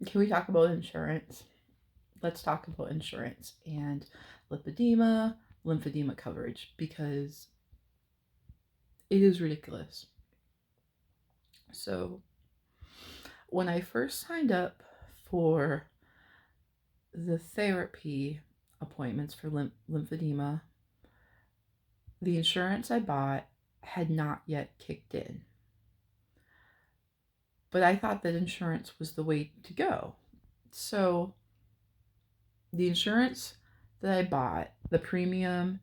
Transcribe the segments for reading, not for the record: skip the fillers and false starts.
Can we talk about insurance? Let's talk about insurance and lipedema, lymphedema coverage, because it is ridiculous. So, when I first signed up for the therapy appointments for lymphedema, the insurance I bought had not yet kicked in. But I thought that insurance was the way to go. So, the insurance that I bought, the premium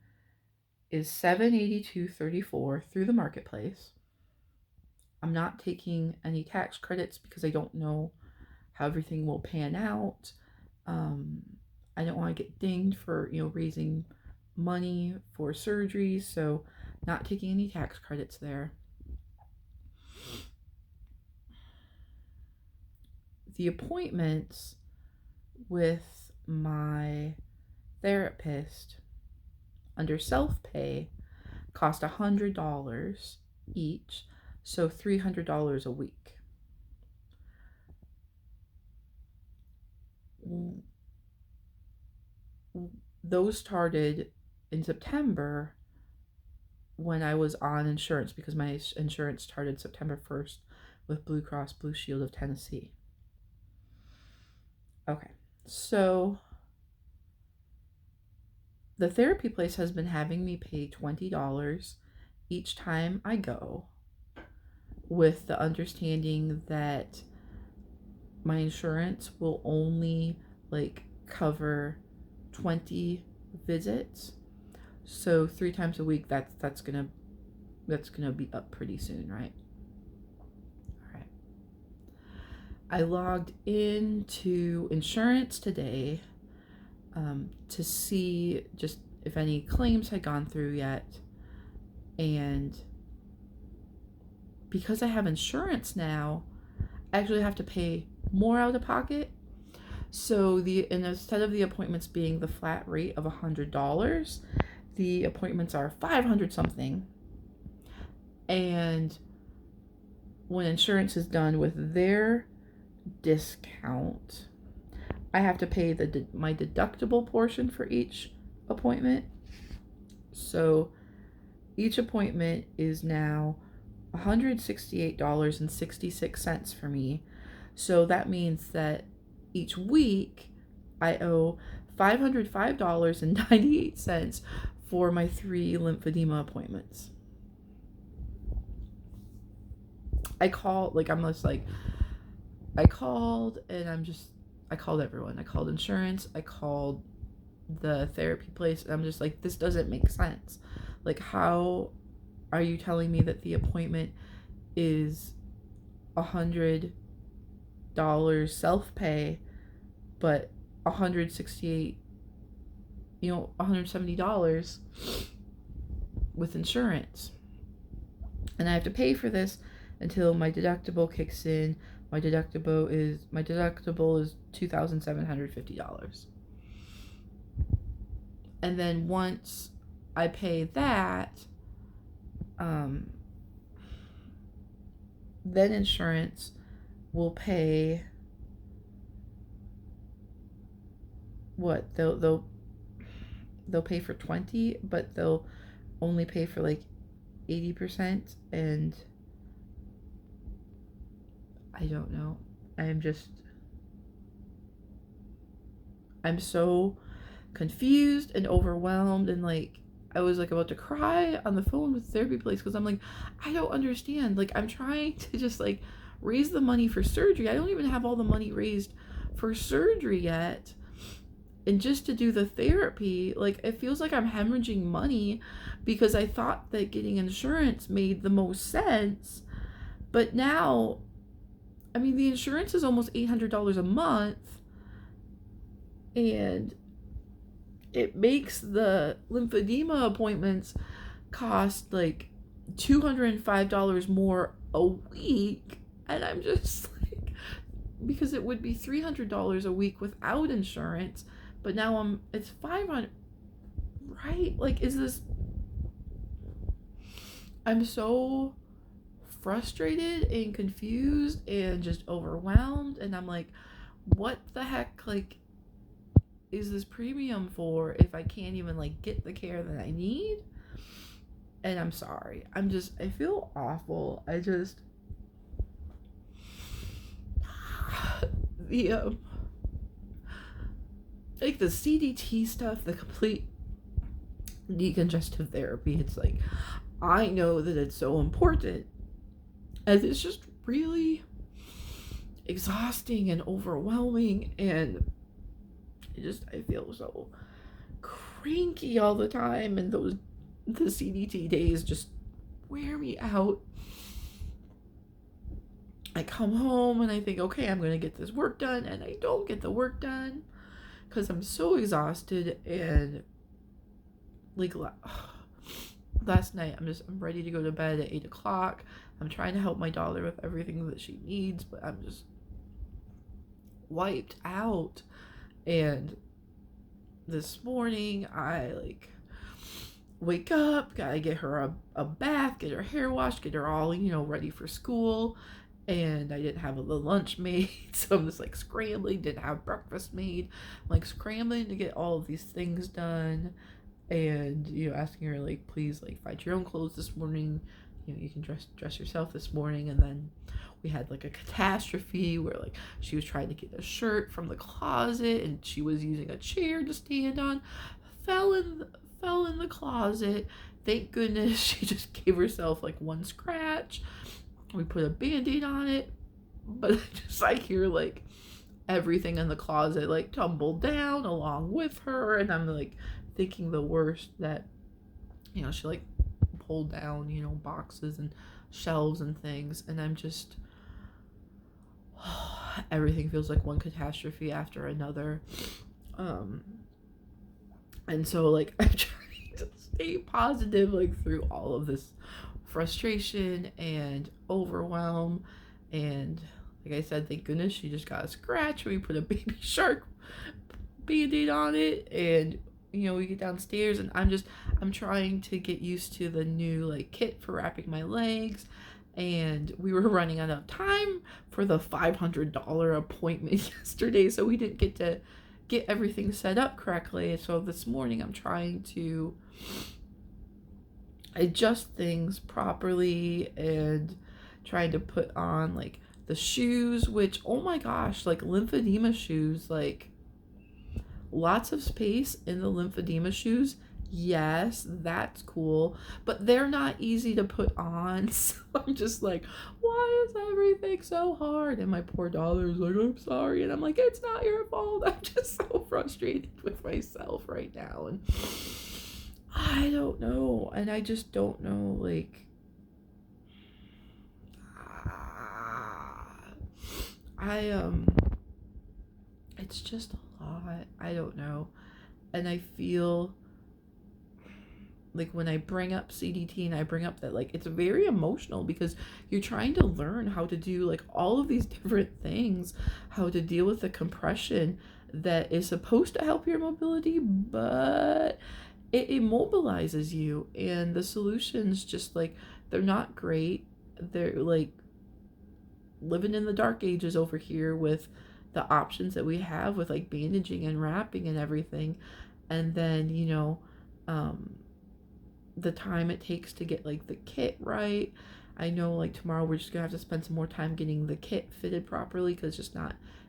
is $782.34 through the marketplace. I'm not taking any tax credits because I don't know how everything will pan out. I don't want to get dinged for raising money for surgeries, so not taking any tax credits there. The appointments with my therapist under self-pay cost $100 each, so $300 a week. Those started in September when I was on insurance, because my insurance started September 1st with Blue Cross Blue Shield of Tennessee. Okay, so the therapy place has been having me pay $20 each time I go, with the understanding that my insurance will only cover 20 visits. So 3 times a week, that's gonna be up pretty soon, right? All right. I logged into insurance today to see just if any claims had gone through yet, and because I have insurance now, I actually have to pay more out of pocket. So instead of the appointments being the flat rate of $100, the appointments are $500 something. And when insurance is done with their discount, I have to pay my deductible portion for each appointment. So each appointment is now $168.66 for me. So that means that each week I owe $505.98 for my 3 lymphedema appointments. I called I called everyone. I called insurance, I called the therapy place, and I'm just like, this doesn't make sense. How are you telling me that the appointment is $100 self-pay, but $170 with insurance? And I have to pay for this until my deductible kicks in. My deductible is $2,750. And then once I pay that, then insurance will pay what? They'll pay for 20, but they'll only pay for 80%, and I don't know. I'm so confused and overwhelmed, and I was about to cry on the phone with the therapy place, because I'm I don't understand. I'm trying to just raise the money for surgery. I don't even have all the money raised for surgery yet. And just to do the therapy, it feels like I'm hemorrhaging money, because I thought that getting insurance made the most sense. But now, the insurance is almost $800 a month, and it makes the lymphedema appointments cost $205 more a week. And I'm just because it would be $300 a week without insurance, but now it's $500, right? Is this? I'm so frustrated and confused and just overwhelmed, and I'm what the heck, like, is this premium for if I can't even, like, get the care that I need? And I'm sorry. I feel awful. The, like, the CDT stuff, the complete decongestive therapy, it's like, I know that it's so important, as it's just really exhausting and overwhelming, and I feel so cranky all the time, and the CDT days just wear me out. I come home and I think, okay, I'm going to get this work done, and I don't get the work done because I'm so exhausted. And like last night, I'm ready to go to bed at 8 o'clock. I'm trying to help my daughter with everything that she needs, but I'm just wiped out. And this morning, I wake up, gotta get her a bath, get her hair washed, get her all, ready for school. And I didn't have the lunch made, so I'm just scrambling, didn't have breakfast made. I'm scrambling to get all of these things done, and asking her please find your own clothes this morning. You can dress yourself this morning. And then we had a catastrophe where she was trying to get a shirt from the closet, and she was using a chair to stand on, fell in the closet. Thank goodness she just gave herself one scratch. We put a band-aid on it, but I hear everything in the closet tumbled down along with her, and I'm thinking the worst, that she pulled down boxes and shelves and things, and I'm just everything feels like one catastrophe after another. And so I'm trying to stay positive through all of this frustration and overwhelm. And like I said, thank goodness she just got a scratch. We put a baby shark band-aid on it, and we get downstairs, and I'm trying to get used to the new kit for wrapping my legs. And we were running out of time for the $500 appointment yesterday, so we didn't get to get everything set up correctly. So this morning I'm trying to adjust things properly and trying to put on the shoes, which, oh my gosh, lymphedema shoes, lots of space in the lymphedema shoes. Yes, that's cool, but they're not easy to put on. So I'm just why is everything so hard? And my poor daughter's I'm sorry, and I'm it's not your fault. I'm just so frustrated with myself right now, and I don't know, and I just don't know, it's just a lot. I don't know, and I feel when I bring up CDT and I bring up that it's very emotional, because you're trying to learn how to do all of these different things, how to deal with the compression that is supposed to help your mobility, but it immobilizes you, and the solutions just they're not great. They're living in the dark ages over here with the options that we have with bandaging and wrapping and everything. And then the time it takes to get the kit right. I know tomorrow we're just gonna have to spend some more time getting the kit fitted properly, because it's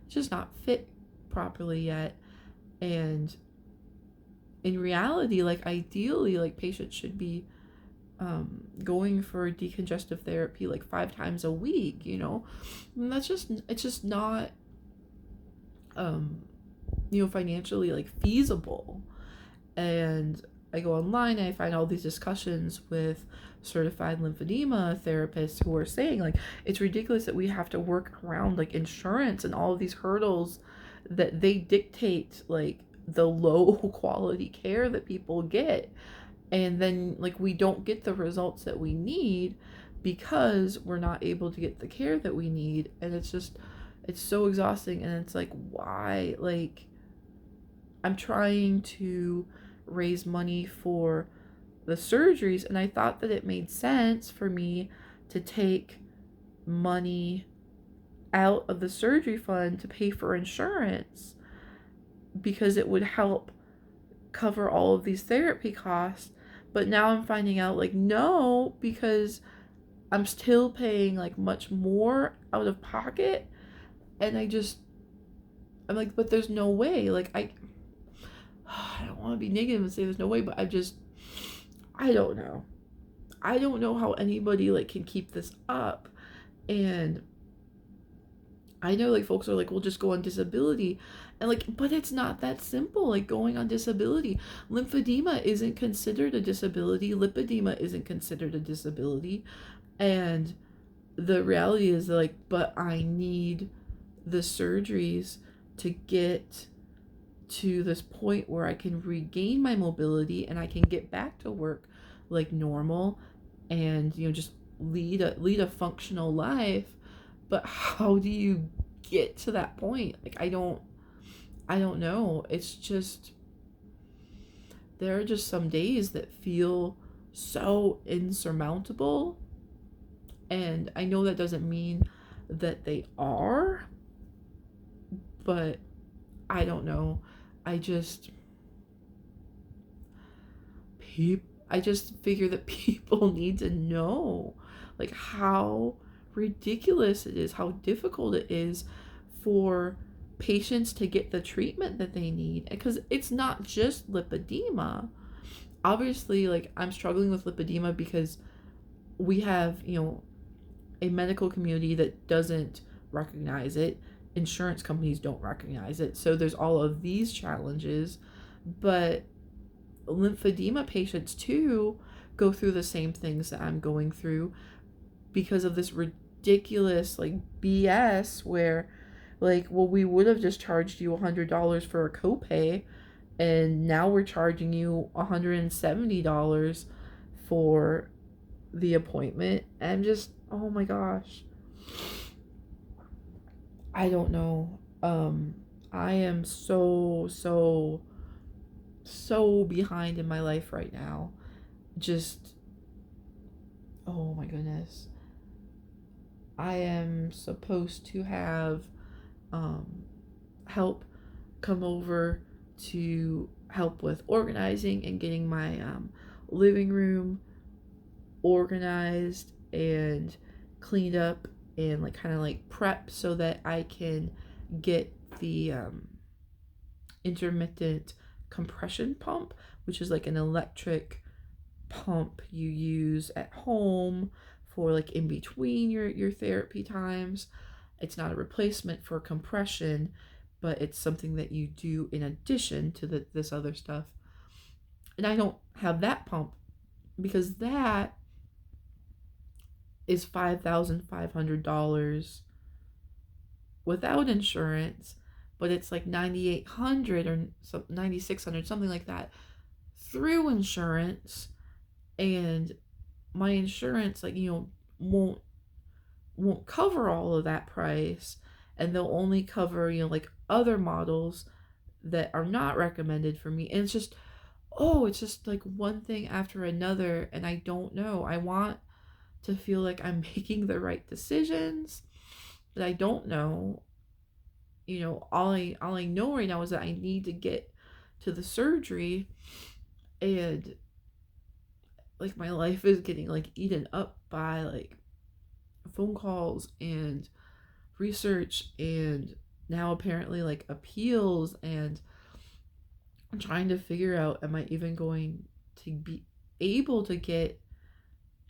just not fit properly yet. And in reality, ideally, patients should be going for decongestive therapy 5 times a week, and it's just not financially feasible. And I go online and I find all these discussions with certified lymphedema therapists who are saying it's ridiculous that we have to work around insurance and all of these hurdles that they dictate the low quality care that people get, and then we don't get the results that we need because we're not able to get the care that we need. And it's so exhausting, and it's why I'm trying to raise money for the surgeries, and I thought that it made sense for me to take money out of the surgery fund to pay for insurance because it would help cover all of these therapy costs. But now I'm finding out like no, because I'm still paying like much more out of pocket. And I'm like, but there's no way. Like I don't want to be negative and say there's no way, but I don't know. I don't know how anybody like can keep this up. And I know like folks are like, we'll just go on disability. And like, but it's not that simple. Like going on disability. Lymphedema isn't considered a disability. Lipedema isn't considered a disability. And the reality is like, but I need the surgeries to get to this point where I can regain my mobility and I can get back to work like normal and just lead a functional life. But how do you get to that point? Like I don't know. It's just there are just some days that feel so insurmountable, and I know that doesn't mean that they are, but I don't know. I just I just figure that people need to know like how ridiculous it is, how difficult it is for patients to get the treatment that they need, because it's not just lipedema. Obviously, like I'm struggling with lipedema because we have, a medical community that doesn't recognize it. Insurance companies don't recognize it. So there's all of these challenges, but lymphedema patients too go through the same things that I'm going through because of this ridiculous like BS where like, well, we would have just charged you $100 for a copay and now we're charging you $170 for the appointment. And just, oh my gosh, I don't know. I am so behind in my life right now. Just, oh my goodness. I am supposed to have help come over to help with organizing and getting my living room organized and cleaned up and like kind of like prep so that I can get the intermittent compression pump, which is like an electric pump you use at home for like in between your therapy times. It's not a replacement for compression, but it's something that you do in addition to this other stuff. And I don't have that pump because that is $5,500 without insurance, but it's like $9,800 or $9,600, something like that, through insurance. And my insurance, like, won't cover all of that price, and they'll only cover, like other models that are not recommended for me. And it's just like one thing after another, and I don't know. I want to feel like I'm making the right decisions, but I don't know. All I know right now is that I need to get to the surgery, and like my life is getting like eaten up by like phone calls and research and now apparently like appeals, and I'm trying to figure out, am I even going to be able to get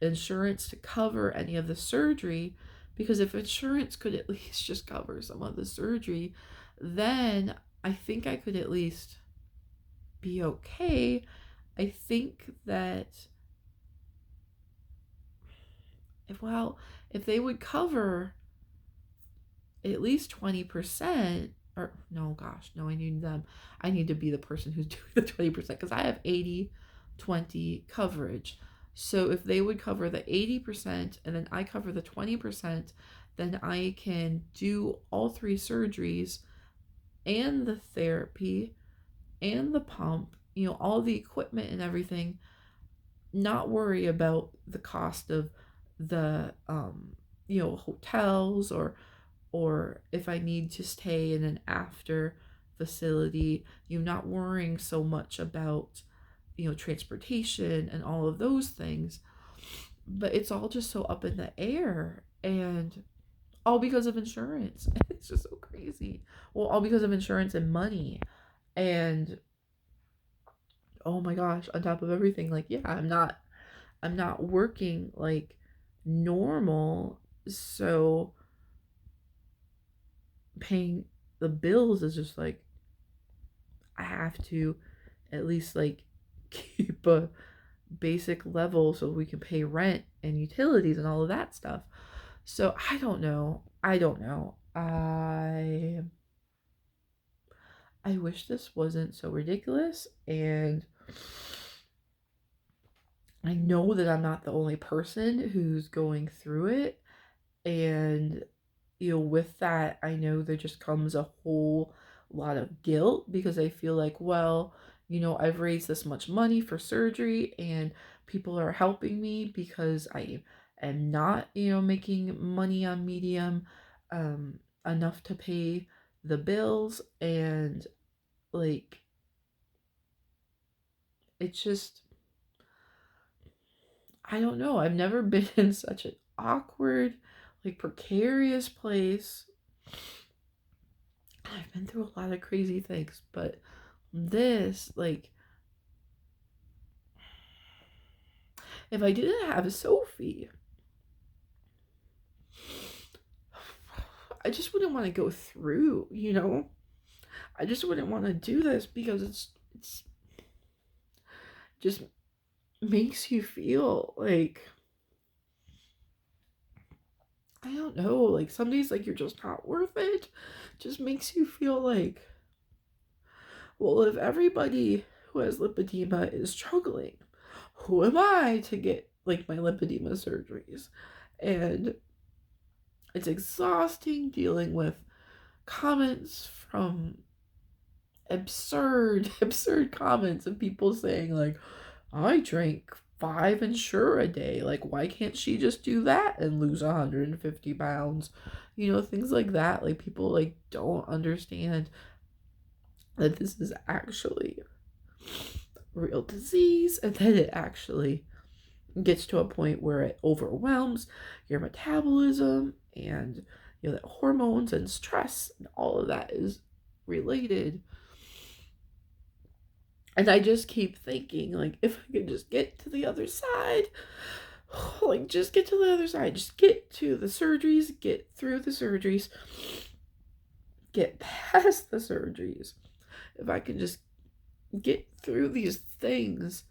insurance to cover any of the surgery? Because if insurance could at least just cover some of the surgery, then I think I could at least be okay. I think that if they would cover at least 20%, or no, gosh, no, I need to be the person who's doing the 20% because I have 80/20 coverage. So if they would cover the 80% and then I cover the 20%, then I can do all three surgeries and the therapy and the pump, all the equipment and everything, not worry about the cost of the hotels or or if I need to stay in an after facility, not worrying so much about, transportation and all of those things. But it's all just so up in the air, and all because of insurance. It's just so crazy. Well, all because of insurance and money. And oh my gosh, on top of everything, like, yeah, I'm not working like normal, so paying the bills is just like, I have to at least like keep a basic level so we can pay rent and utilities and all of that stuff. So I don't know. I wish this wasn't so ridiculous, and I know that I'm not the only person who's going through it. And with that, I know there just comes a whole lot of guilt, because I feel like, well, I've raised this much money for surgery and people are helping me because I am not, making money on Medium enough to pay the bills. And like, it's just, I don't know. I've never been in such an awkward, like, precarious place. I've been through a lot of crazy things, but this, like, if I didn't have Sophie, I just wouldn't want to go through, I just wouldn't want to do this, because it's just makes you feel like, I don't know, like some days, like, you're just not worth it. Just makes you feel like, well, if everybody who has lipedema is struggling, who am I to get like my lipedema surgeries? And it's exhausting dealing with comments from absurd comments of people saying like, I drank 5 Ensure a day, like, why can't she just do that and lose 150 pounds? Things like that. Like, people like don't understand that this is actually real disease, and that it actually gets to a point where it overwhelms your metabolism, and that hormones and stress and all of that is related. And I just keep thinking, like, if I could just get to the other side, like, just get to the other side, just get to the surgeries, get through the surgeries, get past the surgeries. If I can just get through these things,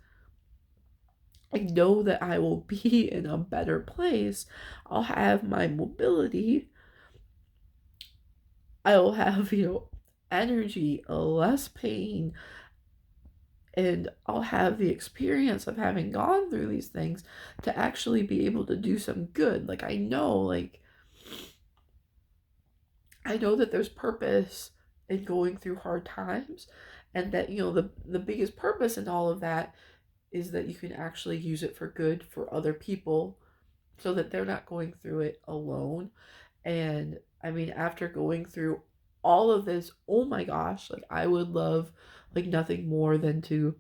I know that I will be in a better place. I'll have my mobility. I will have, energy, less pain, and I'll have the experience of having gone through these things to actually be able to do some good. Like, I know that there's purpose in going through hard times, and that, the biggest purpose in all of that is that you can actually use it for good for other people, so that they're not going through it alone. And I mean, after going through all of this, oh my gosh, like, I would love like nothing more than to,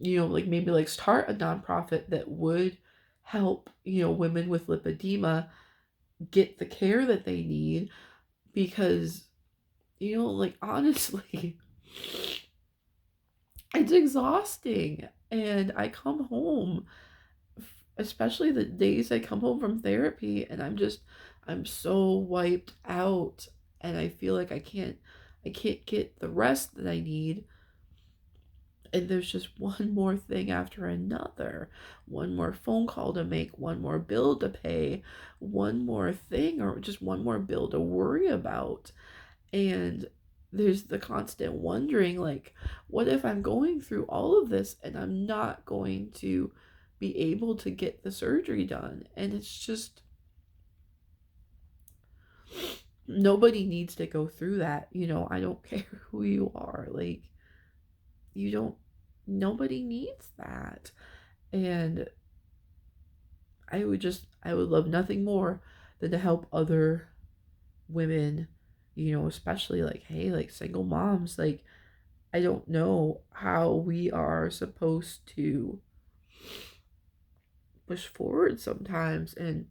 like, maybe like start a nonprofit that would help, women with lipedema get the care that they need. Because, like, honestly, it's exhausting. And I come home, especially the days I come home from therapy, and I'm so wiped out, and I feel like I can't get the rest that I need. And there's just one more thing after another, one more phone call to make, one more bill to pay, one more thing, or just one more bill to worry about. And there's the constant wondering, like, what if I'm going through all of this and I'm not going to be able to get the surgery done? And it's just, nobody needs to go through that. I don't care who you are. Like, you don't, nobody needs that. And I would love nothing more than to help other women, especially like, hey, like single moms, like, I don't know how we are supposed to push forward sometimes and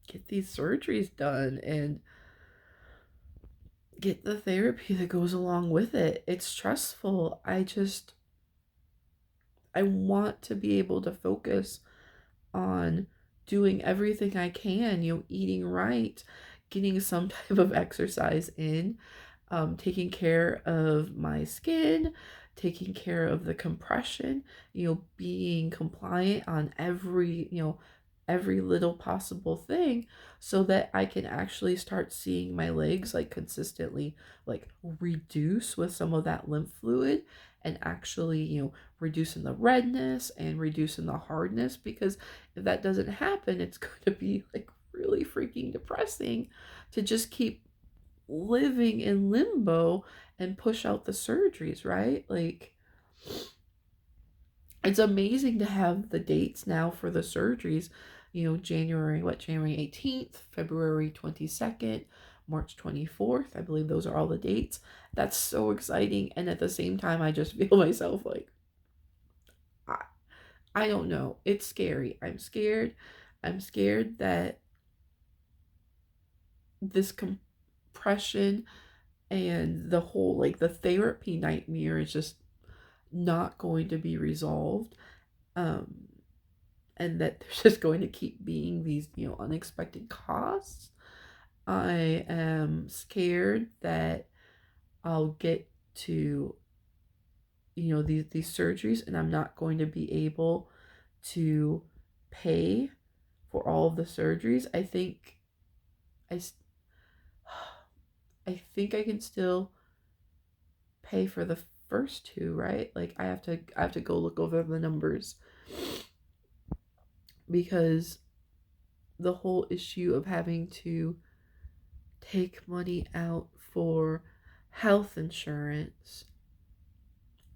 get these surgeries done and get the therapy that goes along with it. It's stressful. I want to be able to focus on doing everything I can, eating right, getting some type of exercise in, taking care of my skin, taking care of the compression, being compliant on every little possible thing so that I can actually start seeing my legs like consistently like reduce with some of that lymph fluid and actually, reducing the redness and reducing the hardness, because if that doesn't happen, it's going to be like really freaking depressing to just keep living in limbo and push out the surgeries, right? Like, it's amazing to have the dates now for the surgeries, January 18th, February 22nd, March 24th. I believe those are all the dates. That's so exciting. And at the same time, I just feel myself like, I, I don't know. It's scary. I'm scared. I'm scared that this compression and the whole, like, the therapy nightmare is just not going to be resolved. Um, and that there's just going to keep being these, unexpected costs. I am scared that I'll get to, these surgeries and I'm not going to be able to pay for all of the surgeries. I, I think I can still pay for the first two, right? Like, I have to go look over the numbers, because the whole issue of having to take money out for health insurance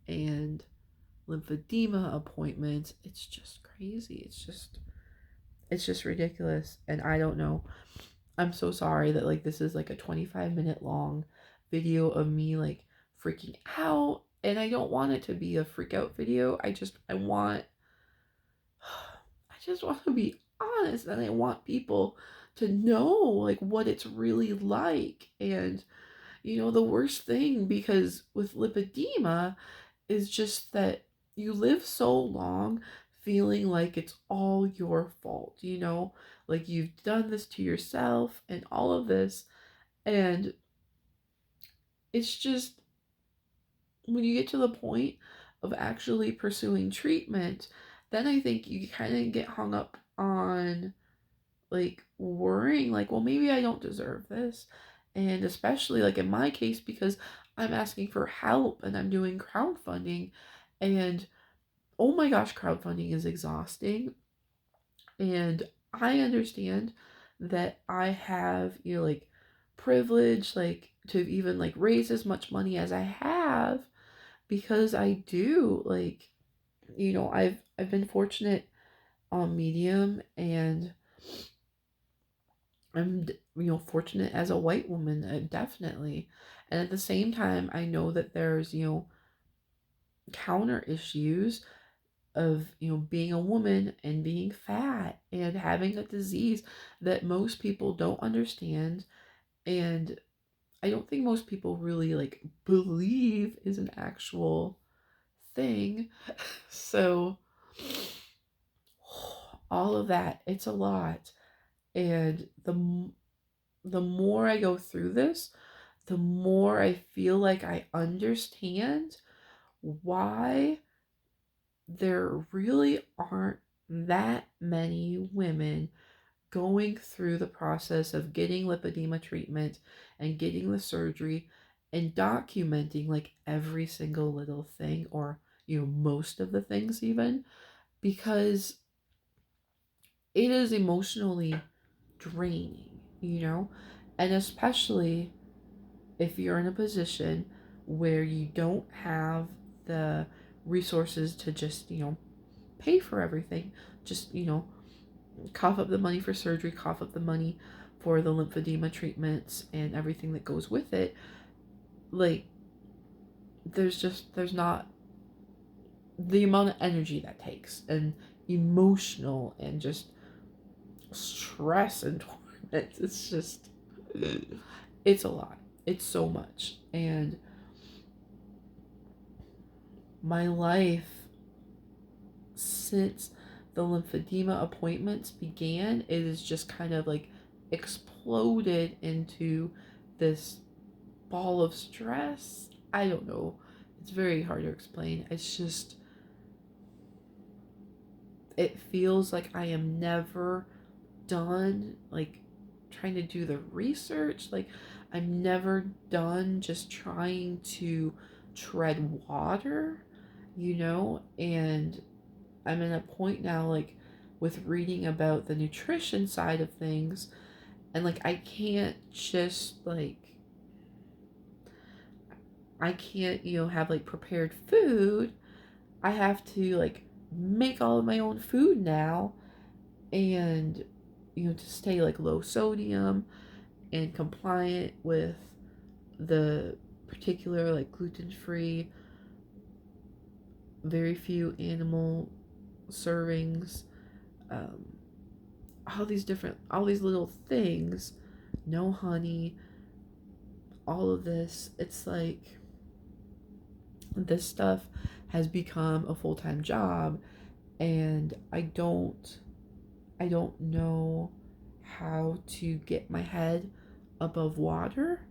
and lymphedema appointments, it's just crazy. It's just ridiculous. And I don't know. I'm so sorry that like this is like a 25-minute long video of me like freaking out, and I don't want it to be a freak out video. I just want to be honest, and I want people to know like what it's really like. And the worst thing, because with lipedema, is just that you live so long feeling like it's all your fault, like you've done this to yourself and all of this. And it's just, when you get to the point of actually pursuing treatment, then I think you kind of get hung up on like worrying like, well, maybe I don't deserve this. And especially like in my case, because I'm asking for help and I'm doing crowdfunding, and oh my gosh, crowdfunding is exhausting. And I understand that I have, like privilege, like to even like raise as much money as I have, because I do like, I've been fortunate on Medium, and I'm, fortunate as a white woman, definitely. And at the same time, I know that there's, counter issues of, being a woman and being fat and having a disease that most people don't understand. And I don't think most people really like believe is an actual thing. So all of that, it's a lot. And the more I go through this, the more I feel like I understand why there really aren't that many women going through the process of getting lipedema treatment and getting the surgery and documenting like every single little thing, or most of the things even, because it is emotionally draining, and especially if you're in a position where you don't have the resources to just, pay for everything, just, cough up the money for surgery, cough up the money for the lymphedema treatments and everything that goes with it, like, there's not the amount of energy that takes, and emotional, and just stress and torment. It's just, it's a lot. It's so much. And my life since the lymphedema appointments began, it is just kind of like exploded into this ball of stress. I don't know. It's very hard to explain. It's just, it feels like I am never done, like, trying to do the research. Like, I'm never done just trying to tread water, and I'm in a point now, like, with reading about the nutrition side of things, and like, I can't just, like, I can't, have like prepared food. I have to, like, make all of my own food now, and to stay like low sodium and compliant with the particular, like, gluten-free, very few animal servings, um, all these little things, no honey, all of this. It's like, this stuff has become a full-time job, and I don't know how to get my head above water.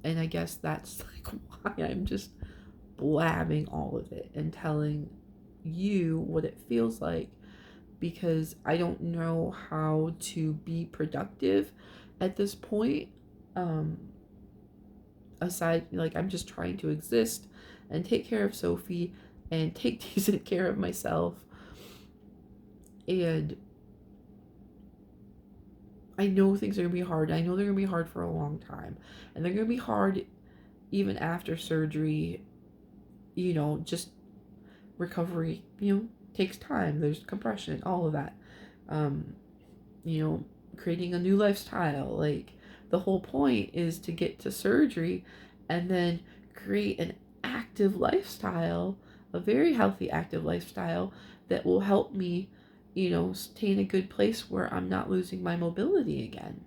And I guess that's like why I'm just blabbing all of it and telling you what it feels like, because I don't know how to be productive at this point. Um, Aside, like, I'm just trying to exist and take care of Sophie and take decent care of myself. And I know things are going to be hard. I know they're going to be hard for a long time. And they're going to be hard even after surgery. Just recovery, takes time. There's compression, all of that. Um, Creating a new lifestyle. Like, the whole point is to get to surgery and then create an active lifestyle, a very healthy active lifestyle that will help me, stay in a good place where I'm not losing my mobility again.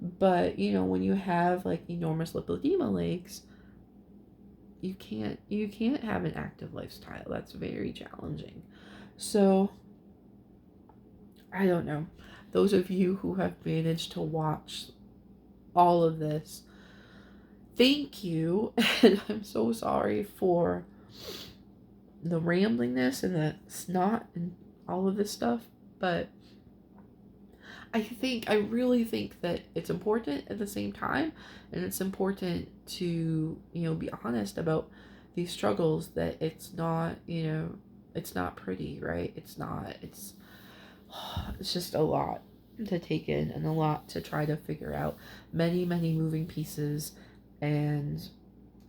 But, when you have like enormous lipedema legs, you can't have an active lifestyle. That's very challenging. So, I don't know. Those of you who have managed to watch all of this, thank you. And I'm so sorry for the ramblingness and the snot and all of this stuff. But I really think that it's important at the same time. And it's important to, be honest about these struggles, that it's not pretty, right? It's just a lot to take in, and a lot to try to figure out. Many, many moving pieces. And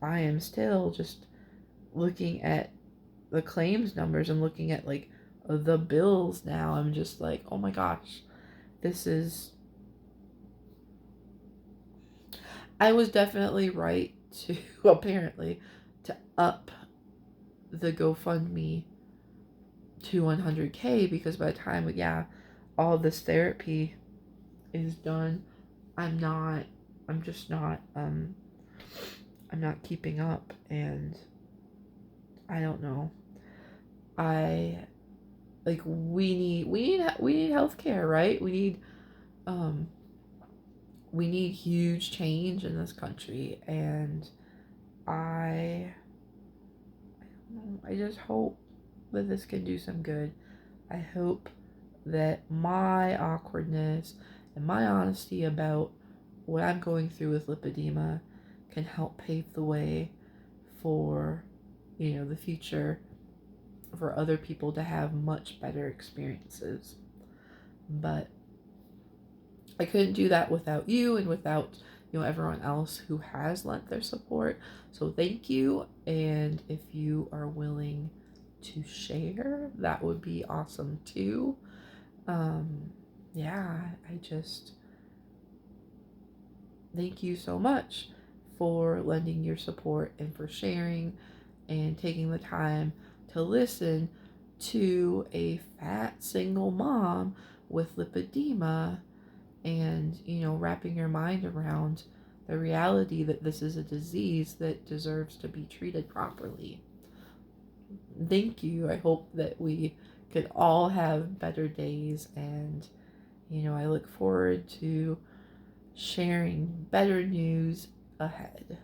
I am still just looking at the claims numbers and looking at, like, the bills now. I'm just like, oh my gosh, this is. I was definitely right to, apparently, to up the GoFundMe to 100K, because by the time, all this therapy is done, I'm just not, I'm not keeping up, and I don't know. We need healthcare, right? We need huge change in this country, and I I just hope that this can do some good. I hope that my awkwardness and my honesty about what I'm going through with lipedema can help pave the way for, the future, for other people to have much better experiences. But I couldn't do that without you, and without, everyone else who has lent their support. So thank you. And if you are willing to share, that would be awesome too. Yeah, thank you so much for lending your support and for sharing and taking the time to listen to a fat single mom with lipedema, and wrapping your mind around the reality that this is a disease that deserves to be treated properly. Thank you. I hope that we could all have better days, and I look forward to sharing better news ahead.